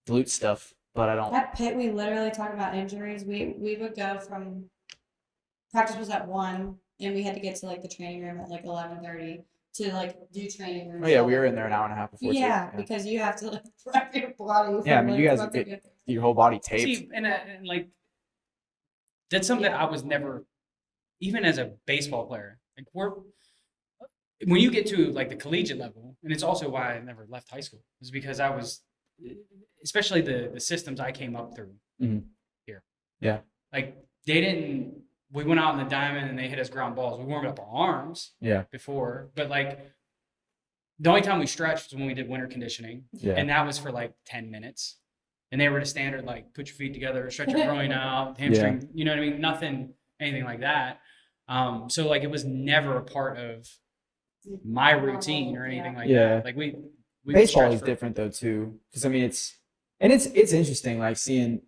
glute stuff, but I don't. At Pitt, we literally talk about injuries. We would go from practice was at 1, and we had to get to like the training room at like 11:30 to like do training room. Oh yeah, stuff. we were in there an hour and a half before. Yeah, too. because you have to like prep your body. Yeah, I for, mean, like, you guys what's get- a good- Your whole body taped. See, and like that's something that I was never, even as a baseball player. Like when you get to like the collegiate level, and it's also why I never left high school, is because I was, especially the systems I came up through here. Yeah. Like we went out in the diamond and they hit us ground balls. We warmed up our arms before, but like the only time we stretched was when we did winter conditioning. Yeah. And that was for like 10 minutes. And they were the standard, like put your feet together, stretch your groin out, hamstring, you know what I mean? Nothing, anything like that. So like it was never a part of my routine or anything like that. Like we Baseball stretched is for- different though too, because I mean it's interesting like seeing.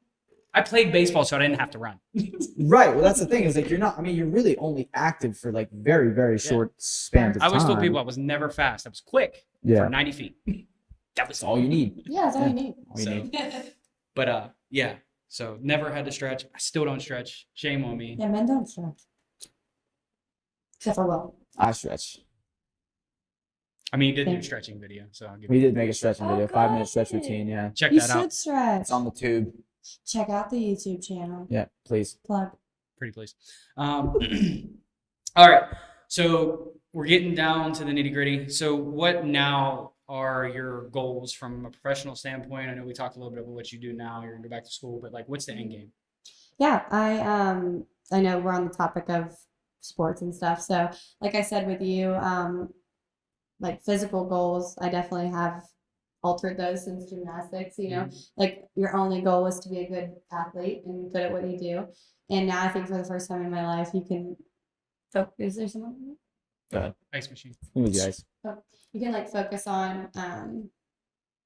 I played baseball so I didn't have to run. Right. Well, that's the thing is like you're really only active for like very very short spans of I time. always told people I was never fast. I was quick for 90 feet. That was That's all you need. Yeah, that's all you need. All you So- need. But yeah. So never had to stretch. I still don't stretch. Shame on me. Yeah, men don't stretch. Except for Will. I stretch. I mean, you did do a Thank- stretching video, so I'll give We you. did make a stretching video, 5-minute stretch routine. Yeah, Check You that should out. stretch. it's on the tube. Check out the YouTube channel. Yeah, please. Plug. Pretty please. All right. So we're getting down to the nitty gritty. So what now are your goals from a professional standpoint? I know we talked a little bit about what you do now. You're gonna go back to school, but like, what's the end game? Yeah, I know we're on the topic of sports and stuff. So like I said with you, like physical goals, I definitely have altered those since gymnastics, you know, like your only goal was to be a good athlete and good at what you do. And now I think for the first time in my life, you can focus. Is there someone? Ice machine. Who was guys? You can like focus on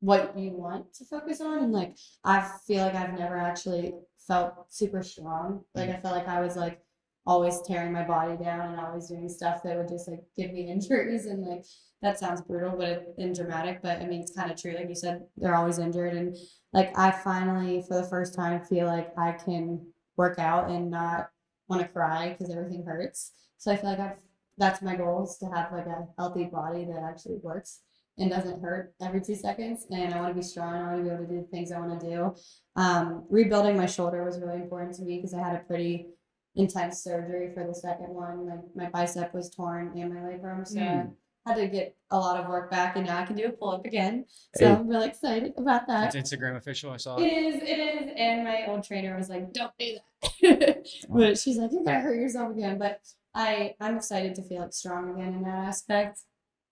what you want to focus on. And like, I feel like I've never actually felt super strong. Like, I felt like I was like always tearing my body down and always doing stuff that would just like give me injuries. And like, that sounds brutal and dramatic, but I mean, it's kind of true. Like you said, they're always injured. And like, I finally, for the first time, feel like I can work out and not want to cry because everything hurts. So I feel like that's my goal, is to have like a healthy body that actually works and doesn't hurt every 2 seconds. And I want to be strong. I want to be able to do the things I want to do. Rebuilding my shoulder was really important to me because I had a pretty intense surgery for the second one. Like my bicep was torn and my labrum, so I had to get a lot of work back, and now I can do a pull-up again. So Hey. I'm really excited about that. It's Instagram official. I saw It it. is. And my old trainer was like, don't do that. But she's like, you're gonna hurt yourself again. But I'm excited to feel like strong again in that aspect.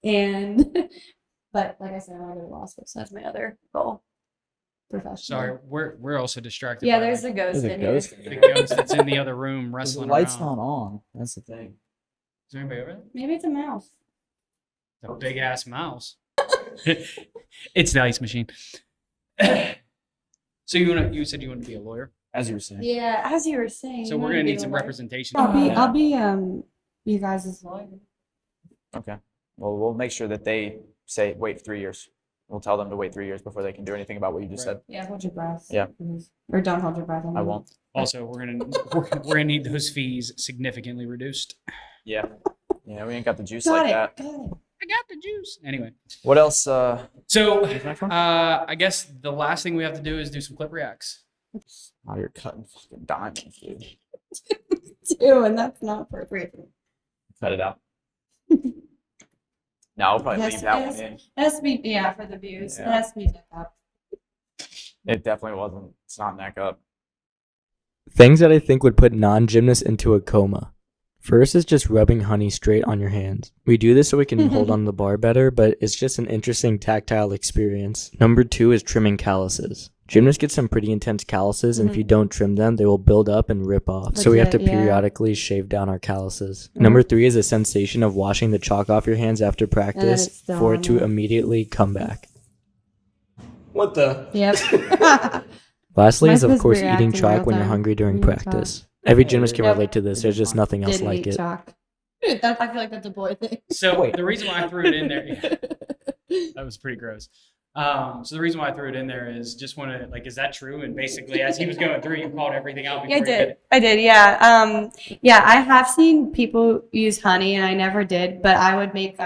And but like I said, I want to go to law school, so that's my other goal. Professional. Sorry, we're also distracted. Yeah, by, there's a like, ghost There's a in ghost here. in the there. ghost that's in the other room The wrestling light's around. not on. That's the thing. Is there anybody over there? Maybe it's a mouse. It's a big ass mouse. It's the ice machine. So you said you want to be a lawyer. As you were saying. Yeah, as you were saying. So we're gonna need some representation. I'll be you guys' lawyer. Okay. Well, we'll make sure that they say wait 3 years. We'll tell them to wait 3 years before they can do anything about what you just Right. said. Yeah, hold your breath. Yeah. Please. Or don't hold your breath. I won't. Also, we're gonna need those fees significantly reduced. Yeah. Yeah, we ain't got the juice Got like it. that. Got it. I got the juice. Anyway, What else? so next one? I guess the last thing we have to do is do some clip reacts. Oh, you're cutting fucking diamonds, dude. Two, and that's not appropriate. Cut it out. No, I'll probably Yes, leave that yes. one in. It has to be, yeah, for the views. It Yeah. has to be neck up. It definitely wasn't. It's not neck up. Things that I think would put non-gymnasts into a coma. First is just rubbing honey straight on your hands. We do this so we can hold on the bar better, but it's just an interesting tactile experience. Number 2 is trimming calluses. Gymnasts get some pretty intense calluses, and if you don't trim them, they will build up and rip off. So we have to Legit, yeah. periodically shave down our calluses. Number 3 is the sensation of washing the chalk off your hands after practice it's still for on it to there. immediately come back. What the? Yep. Lastly Am I is, of supposed to course, be eating reacting chalk real when you're time? hungry during Eating chalk. practice. Every gymnast can Yep. relate to this. There's just nothing else Didn't like eat it. chalk. That, I feel like that's a boy thing. So the reason why I threw it in there, that was pretty gross. So the reason why I threw it in there is just want to like, is that true? And basically, as he was going through, you called everything out. Yeah, I before you did. I did, yeah. Yeah, I have seen people use honey, and I never did, but I would make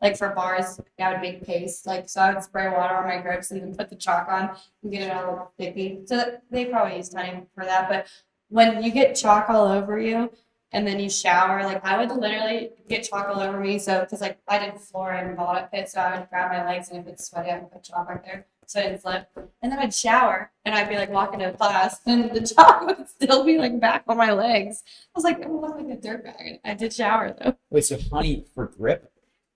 like for bars, I would make paste. Like, so I would spray water on my grips and then put the chalk on and get it all sticky. So they probably used honey for that. But when you get chalk all over you and then you shower, like I would literally get chalk all over me. So, because like I did floor and vault pit, so I would grab my legs, and if it's sweaty, I would put chalk right there so I didn't slip. And then I'd shower and I'd be like walking to class and the chalk would still be like back on my legs. I was like, I'm like a dirtbag. I did shower though. Wait, so honey for grip?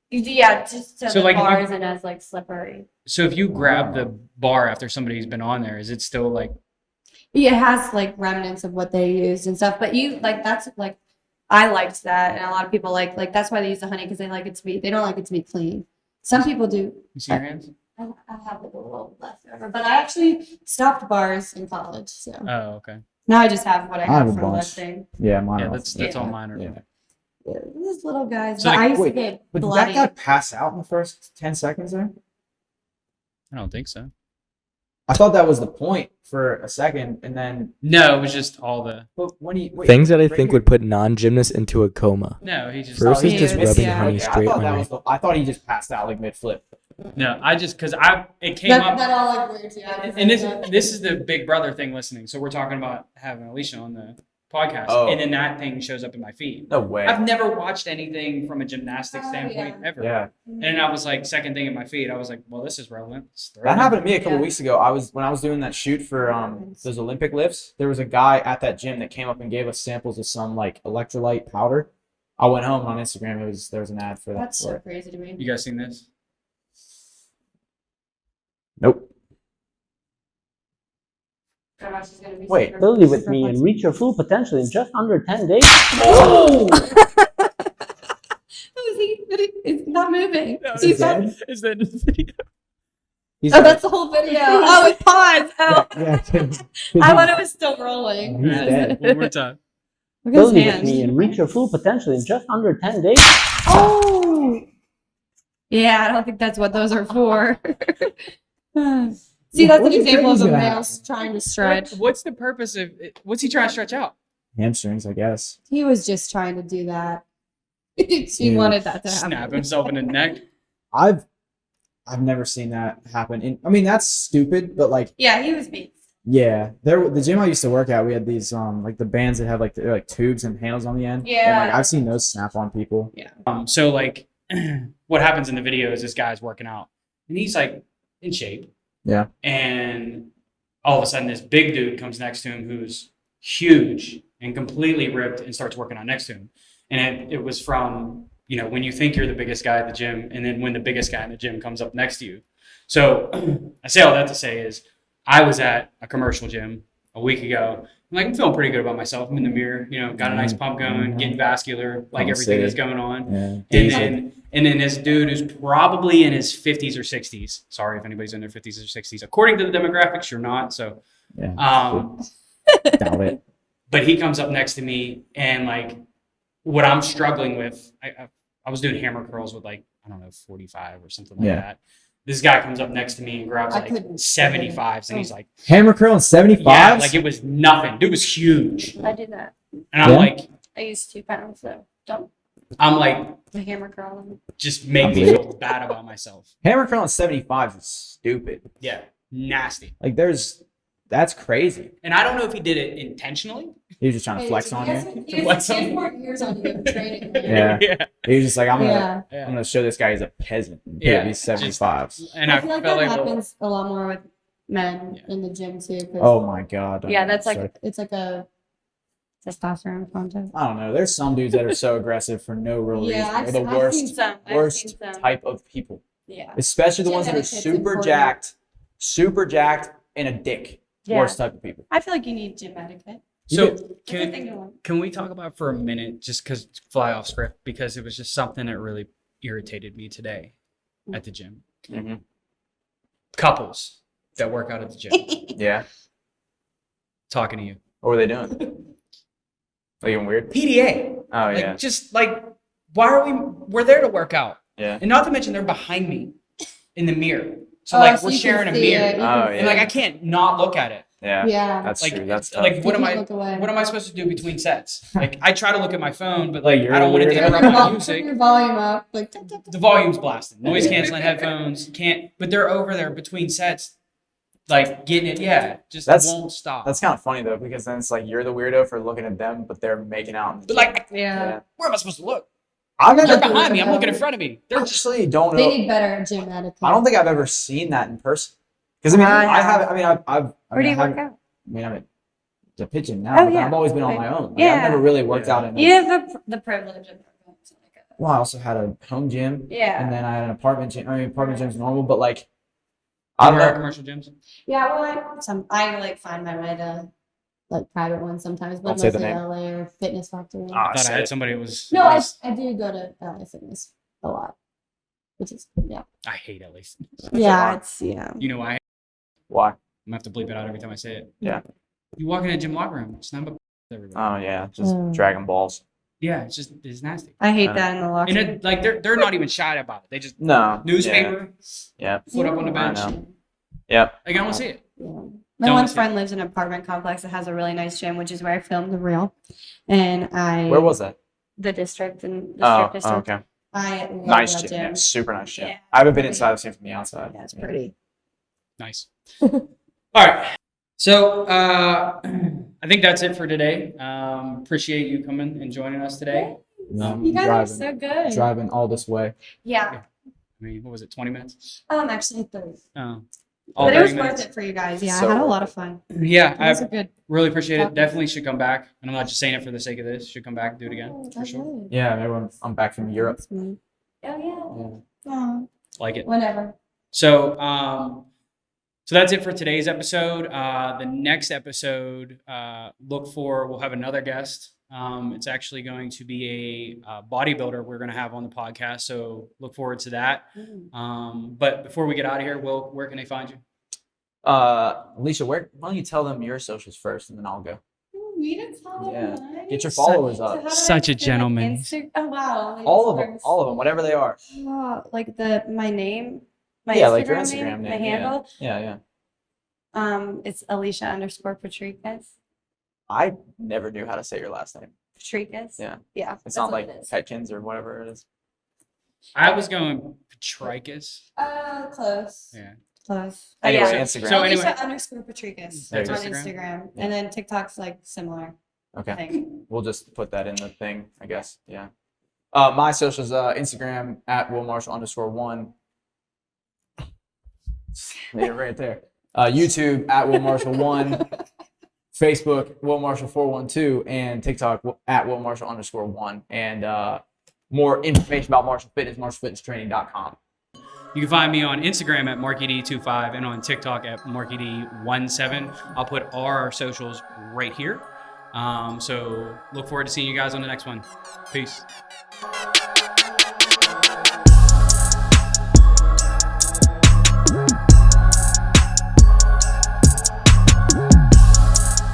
Yeah, just so So, the like, if you- bars and as like slippery. So if you grab the bar after somebody's been on there, is it still like? Yeah, it has like remnants of what they used and stuff. But you like that's like I liked that, and a lot of people like that's why they use the honey because they like it to be they don't like it to be clean. Some people do. You see your hands? I have like a little leftover, but I actually stopped bars in college, so Oh, okay. now I just have what I have got a from bunch. lifting. Yeah, mine. Yeah, are that's also- all mine are. Yeah. Yeah, these little guys. So, but like, I used wait, to get But did bloody. that guy pass out in the first 10 seconds there? I don't think so. I thought that was the point for a second, and then No, it was just all the. but when he wait, Things that I right think here. would put non-gymnasts into a coma. No, he just. First Oh, is he just was- rubbing yeah. honey Okay, straight I thought on that your was I thought he just passed out like mid flip. No, I just because it came up. That all like weird too. And this is the big brother thing listening. So we're talking about having Alecia on the podcast, Oh. and then that thing shows up in my feed. No way. I've never watched anything from a gymnastics Oh, standpoint yeah. ever. Yeah, And I was like, second thing in my feed, I was like, well, this is relevant. Let's throw it that in. happened to me a couple Yeah. weeks ago. When I was doing that shoot for those Olympic lifts. There was a guy at that gym that came up and gave us samples of some like electrolyte powder. I went home on Instagram. There was an ad for that. That's for so it. crazy to me. You guys seen this? Nope. Wait. Ability with me and reach your full potential in just under 10 days. Oh, is he? It's not moving. Is he He's not. dead? Is that the video? He's Oh, like- that's the whole video. Oh, it's paused. Oh, yeah. I thought it was still rolling. He's dead. One more time. Look at his Ability with me hands. and reach your full potential in just under 10 days. Oh. Yeah, I don't think that's what those are for. See, that's What an do you think example is of a gonna male happen? trying to stretch. What's the purpose of it? What's he trying to stretch out? Hamstrings, I guess. He was just trying to do that. She Yeah. wanted that to happen. Snap himself in the neck. I've never seen that happen. I mean, that's stupid, but like, Yeah, he was beat. yeah, the gym I used to work at, we had these like the bands that have like they're like tubes and handles on the end. And Yeah. like I've seen those snap on people. So like, what happens in the video is this guy's working out, and he's like in shape. Yeah. And all of a sudden, this big dude comes next to him who's huge and completely ripped and starts working out next to him. And it was from, when you think you're the biggest guy at the gym, and then when the biggest guy in the gym comes up next to you. So I say all that to say is I was at a commercial gym a week ago. I'm feeling pretty good about myself. I'm in the mirror, got a nice pump going, getting vascular, like Oh, everything sick. that's going on. Yeah. And then this dude who's probably in his 50s or 60s. Sorry if anybody's in their 50s or 60s. According to the demographics, you're not. So, Yeah. Doubt it. but he comes up next to me, and like what I'm struggling with, I was doing hammer curls with 45 or something like Yeah. that. This guy comes up next to me and grabs I like couldn't. 75s, and he's like, Hammer curl and 75s. yeah, like it was nothing. Dude was huge, I do that. and I'm Yeah. like, I use 2 pounds, so don't. I'm like, The hammer curl. just make me Okay. feel bad about myself. Hammer curl and 75s is stupid. Yeah, nasty. Like that's crazy. And I don't know if he did it intentionally. He was just trying to flex on you. To flex on He has you. more years on you of training. Yeah. He was just like, I'm Yeah. gonna show this guy he's a peasant. Yeah, Yeah. These 75s. And I feel like that well, happens a lot more with men Yeah. in the gym too. 'Cause Oh my god. yeah, that's Sorry. like it's like a testosterone content. I don't know. There's some dudes that are so aggressive for no real Yeah, reason. I've, They're the I've seen worst, some. I've worst seen some. type of people. Yeah. Especially the ones that are Genetics, it's super important. jacked, and a dick. Yeah. Worst type of people. I feel like you need gym etiquette. So It's a thing to learn. can we talk about for a minute, just because fly off script, because it was just something that really irritated me today at the gym. Mhm. Couples that work out at the gym Yeah. talking to you. What were they doing? Looking weird? PDA. Oh, Like yeah. just like why are we're there to work out. Yeah. And not to mention they're behind me in the mirror. So Oh, like so we're you can sharing a see mirror. it, you Oh, can yeah. And like I can't not look at it. Yeah. Yeah. That's Like true. That's tough. like what am You can't I look away. what am I supposed to do between sets? Like I try to look at my phone, but Like, like you're I don't want it to weird. interrupt Turn my your music. volume up. Like, tick, tick, tick. The volume's blasting. Noise canceling headphones can't, but they're over there between sets, like getting it. Yeah, just That's- won't stop. That's kind of funny though, because then it's like you're the weirdo for looking at them, but they're making out. In the But gym. like, Yeah. where am I supposed to look? I've They're never, behind me. I'm looking in front of me. They're just actually don't They know. need better gym etiquette. I don't think I've ever seen that in person. Because I mean, I I have. have. I mean, I've. Where do you work haven't- out? I mean, I'm at the pitching now. Oh, but yeah. I've always been on Right. my own. Like, Yeah. I've never really worked Yeah. out in. You have the privilege of going to like a. Well, I also had a home gym, Yeah. and then I had an apartment gym. I mean, apartment gym's normal, but like, I I don't at know. commercial gyms. Yeah, well, I like find my way to like private ones sometimes, but Don't say the mostly name. LA or Fitness Factory. Ah, I thought I say had it. somebody who was. No, I do go to LA Fitness a lot, which is yeah. I hate at least. Yeah, it's yeah. You know why? Why? I'm gonna have to bleep it out every time I say it. Yeah. You walk in a gym locker room, it's not about everybody. Oh yeah, just Mm. Dragon Balls. Yeah, it's nasty. I hate Uh, that in the locker And room. it, like they're not even shy about it. They just No. newspaper, Yeah. foot up on the I bench. know. Yeah. Like, I want to see it. My Don't one see friend lives in an apartment complex that has a really nice gym, which is where I filmed the reel. And Where was that? the district and the strip district. Okay. I love Nice that gym. gym. Yeah, super nice gym. Yeah. I haven't been inside. I've seen from the outside. Yeah, it's pretty. Nice. All right. So I think that's it for today. Appreciate you coming and joining us today. You guys are so good. Driving all this way. Yeah. I mean, what was it, 20 minutes? Actually 30. Oh. But it was 30 worth minutes. it for you guys. Yeah, So I had a lot of fun. Yeah, It was a I good. really appreciate it. topic. Definitely should come back. And I'm not just saying it for the sake of this. Should come back and do it again for sure. Yeah, everyone. I'm back from Europe. Oh yeah. Yeah. Oh, Like it. whenever. So, so that's it for today's episode. The next episode, we'll have another guest. It's actually going to be a bodybuilder we're going to have on the podcast. So look forward to that. But before we get out of here, Will, where can they find you? Alecia, why don't you tell them your socials first, and then I'll go. We didn't tell them Yeah. mine. Get your followers So up. how do I Such a say, like, gentleman. Oh wow. Like, All of them, Instagram- whatever they are. Like my name, my Yeah, Instagram, like your Instagram my name, handle. Yeah. It's Alecia_Petrikis. I never knew how to say your last name. Petrikis. Yeah. Yeah. It's that's not what like it is. Petkins or whatever it is. I was going Petrikis. Close. Yeah. Close. Anyway, yeah. Instagram. So anyway- Alecia_Petrikis There on you go. Instagram. Yeah. And then TikTok's like similar. I Okay. think. We'll just put that in the thing, I guess. Yeah. My socials, Instagram at @WillMarshall_1. Leave it right there. YouTube at WillMarshall1. Facebook WillMarshall412, and TikTok at WillMarshall_1. And more information about martial fitness, martialfitnesstraining.com. You can find me on Instagram at MarkyD25 and on TikTok at MarkyD17. I'll put our socials right here. So look forward to seeing you guys on the next one. Peace.